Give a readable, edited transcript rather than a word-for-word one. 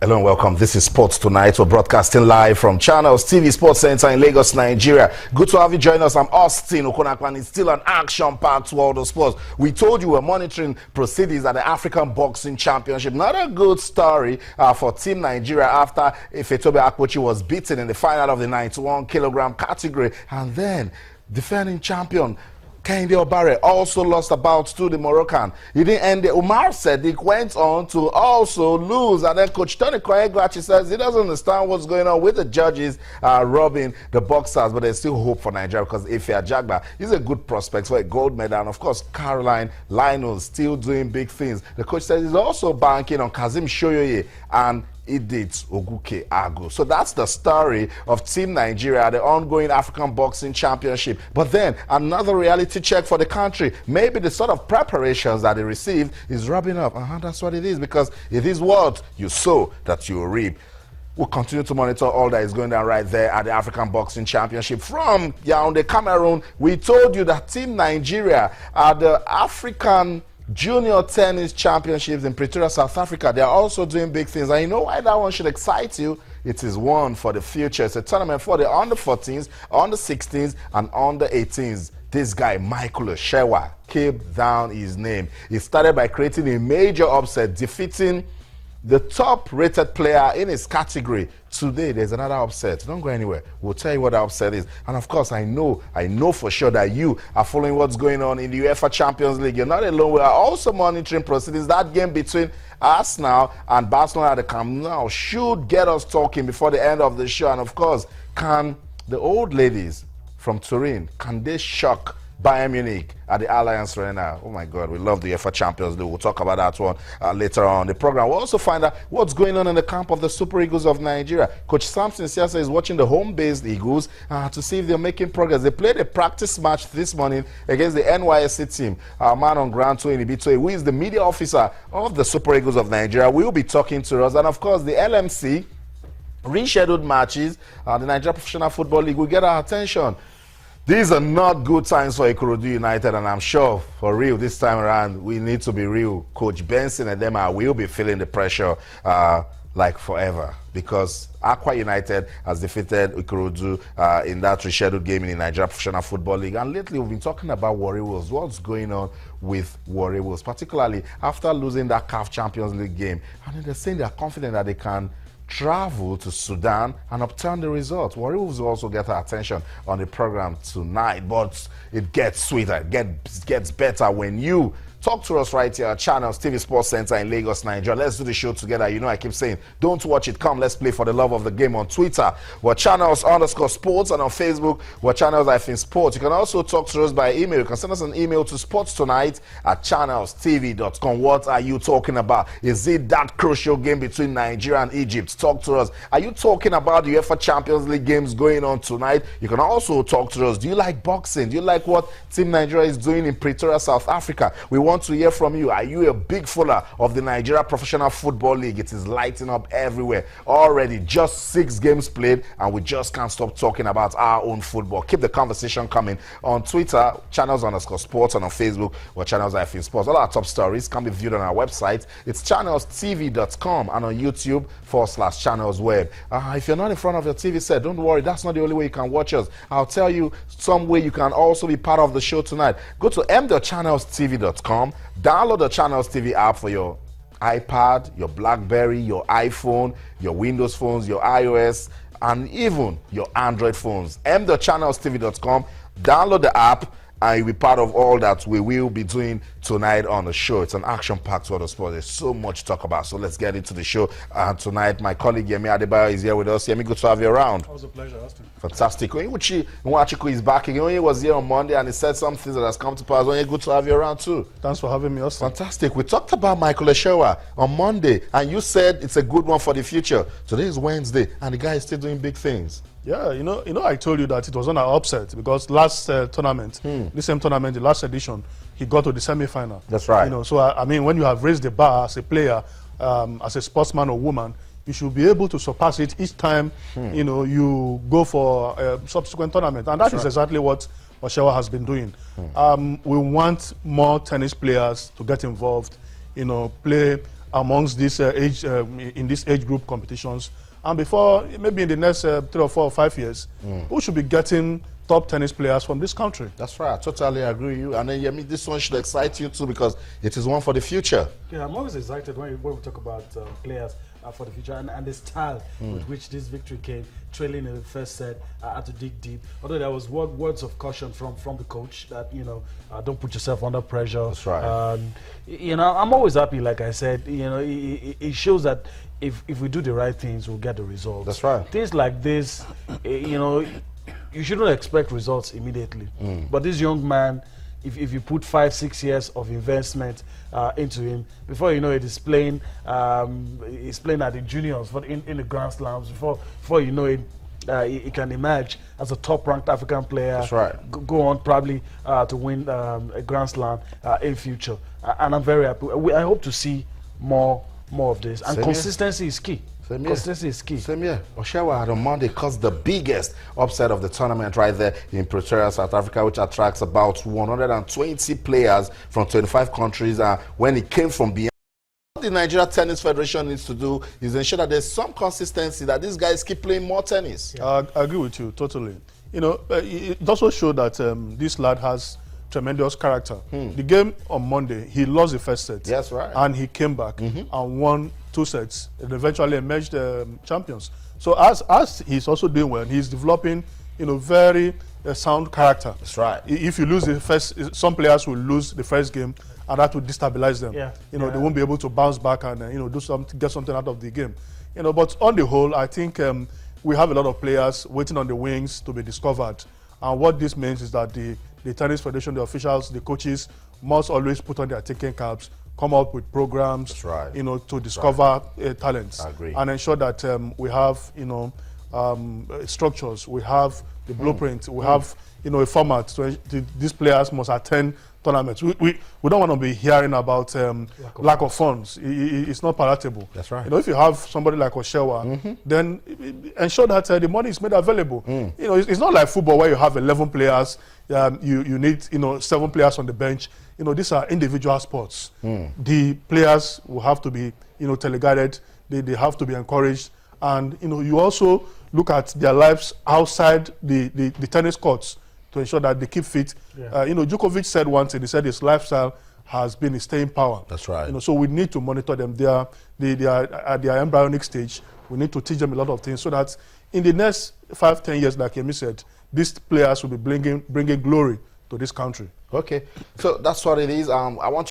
Hello and welcome. This is Sports Tonight. We're broadcasting live from Channels TV Sports Center in Lagos, Nigeria. Good to have you join us. I'm Austin Okonakwan. It's still an action-packed world of sports. We told you we're monitoring proceedings at the African Boxing Championship. Not a good story for Team Nigeria after Ifetobe Akpochi was beaten in the final of the 91-kilogram category. And then defending champion Kehinde Obare also lost a bout to the Moroccan. He didn't end it. Umar Sadiq went on to also lose. And then Coach Tony Koyeguachi says he doesn't understand what's going on with the judges robbing the boxers. But there's still hope for Nigeria because Ife Ajagba is a good prospect for a gold medal. And of course, Caroline Lionel still doing big things. The coach says he's also banking on Kazim Shoyoye and Edith Oguke Agu. So that's the story of Team Nigeria, the ongoing African Boxing Championship. But then another reality check for the country. Maybe the sort of preparations that they received is rubbing up. That's what it is, because it is what you sow that you reap. We'll continue to monitor all that is going down right there at the African Boxing Championship. From Yaoundé, Cameroon, we told you that Team Nigeria at the African Junior Tennis Championships in Pretoria, South Africa, they are also doing big things. And you know why that one should excite you? It is one for the future. It's a tournament for the under-14s, under-16s, and under-18s. This guy, Michael Oshewa, kept down his name. He started by creating a major upset, defeating the top-rated player in his category. Today, there's another upset. Don't go anywhere. We'll tell you what the upset is. And of course, I know for sure that you are following what's going on in the UEFA Champions League. You're not alone. We are also monitoring proceedings. That game between Arsenal and Barcelona at the Camp Nou should get us talking before the end of the show. And of course, can the old ladies from Turin, can they shock Bayern Munich at the Allianz Arena? Oh my God, we love the UEFA Champions League. We'll talk about that one later on the program. We'll also find out what's going on in the camp of the Super Eagles of Nigeria. Coach Samson Siasa is watching the home-based Eagles to see if they're making progress. They played a practice match this morning against the NYSC team. Our man on ground, Toyin Ibitoye, who is the media officer of the Super Eagles of Nigeria, will be talking to us. And of course, the LMC rescheduled matches, the Nigeria Professional Football League, will get our attention. These are not good times for Ikorodu United, and I'm sure for real this time around we need to be real. Coach Benson and them will be feeling the pressure like forever, because Aqua United has defeated Ikorodu in that rescheduled game in the Nigeria Professional Football League. And lately we've been talking about Warri Wolves. What's going on with Warri Wolves, particularly after losing that CAF Champions League game? And they're saying they're confident that they can travel to Sudan and obtain the results. Warri Wolves will also get our attention on the program tonight, but it gets sweeter, it gets better when you talk to us right here at Channels TV Sports Center in Lagos, Nigeria. Let's do the show together. You know I keep saying, don't watch it, come, let's play for the love of the game. On Twitter, we're Channels_sports, and on Facebook, we're Channels-sports. You can also talk to us by email. You can send us an email to sportstonight@channelstv.com. What are you talking about? Is it that crucial game between Nigeria and Egypt? Talk to us. Are you talking about the UEFA Champions League games going on tonight? You can also talk to us. Do you like boxing? Do you like what Team Nigeria is doing in Pretoria, South Africa? We want to hear from you. Are you a big follower of the Nigeria Professional Football League? It is lighting up everywhere. Already just 6 games played, and we just can't stop talking about our own football. Keep the conversation coming on Twitter, Channels_sports, and on Facebook, or Channels-sports. All our top stories can be viewed on our website. It's channelstv.com, and on YouTube /channelsweb. If you're not in front of your TV set, don't worry. That's not the only way you can watch us. I'll tell you some way you can also be part of the show tonight. Go to m.channelstv.com. Download the Channels TV app for your iPad, your BlackBerry, your iPhone, your Windows phones, your iOS, and even your Android phones. m.channelstv.com. Download the app, and you'll be part of all that we will be doing tonight on the show. It's an action-packed world of sport. There's so much to talk about. So let's get into the show. Tonight, my colleague Yemi Adebayo is here with us. Yemi, good to have you around. It was a pleasure, Austin. Fantastic. Nwachukwu is back again. He was here on Monday, and he said some things that has come to pass. Good to have you around too. Thanks for having me, Austin. Fantastic. We talked about Michael Oshewa on Monday, and you said it's a good one for the future. Today is Wednesday, and the guy is still doing big things. Yeah, you know, I told you that it was not an upset because last tournament, the same tournament, the last edition, he got to the semi-final. That's right. You know, so I mean, when you have raised the bar as a player, as a sportsman or woman, you should be able to surpass it each time. You know, you go for a subsequent tournament, and that is exactly what Oshewa has been doing. We want more tennis players to get involved. You know, play amongst this in these age group competitions. And before, maybe in the next 3 or 4 or 5 years, we should be getting top tennis players from this country. That's right. I totally agree with you. And then, Yemi, this one should excite you too because it is one for the future. Yeah, I'm always excited when we talk about players for the future and the style with which this victory came, trailing in the first set, had to dig deep. Although there was words of caution from the coach that, you know, don't put yourself under pressure. That's right. You know, I'm always happy, like I said, you know, it shows that if we do the right things, we'll get the results. That's right. Things like this, you know, you shouldn't expect results immediately. But this young man, if you put 5-6 years of investment into him, before you know it, he's playing at the juniors, but in the Grand Slams. Before you know it, he can emerge as a top-ranked African player. That's right. Go on probably to win a Grand Slam in future. And I'm very happy. I hope to see more of this. And consistency is key. Consistency is key. Same here. Oshewa had on Monday caused the biggest upset of the tournament right there in Pretoria, South Africa, which attracts about 120 players from 25 countries. When it came from beyond, what the Nigeria Tennis Federation needs to do is ensure that there's some consistency, that these guys keep playing more tennis. I agree with you totally. You know, it also showed that this lad has tremendous character. The game on Monday, he lost the first set. Yes, right. And he came back and won 2 sets and eventually emerged champions. So as he's also doing well, he's developing, you know, very sound character. That's right. If you lose the first, some players will lose the first game, and that will destabilize them. Yeah. You know, they won't be able to bounce back and you know, do something, get something out of the game. You know, but on the whole, I think we have a lot of players waiting on the wings to be discovered. And what this means is that the Tennis Federation, the officials, the coaches must always put on their thinking caps, come up with programs, That's right. you know, to discover talents. I agree. And ensure that we have, you know, structures, we have the blueprint, we have, you know, a format. So these players must attend tournaments. We don't want to be hearing about lack of funds. It's not palatable. That's right. You know, if you have somebody like Oshewa, then ensure that the money is made available. You know, it's not like football where you have 11 players. You need, you know, 7 players on the bench. You know, these are individual sports. The players will have to be, you know, teleguided. They have to be encouraged. And, you know, you also look at their lives outside the tennis courts to ensure that they keep fit. Yeah. You know, Djokovic said once, he said his lifestyle has been his staying power. That's right. You know, so we need to monitor them. They are at their embryonic stage. We need to teach them a lot of things so that in the next 5-10 years, like Yemi said, these players will be bringing glory to this country. Okay, so that's what it is. I want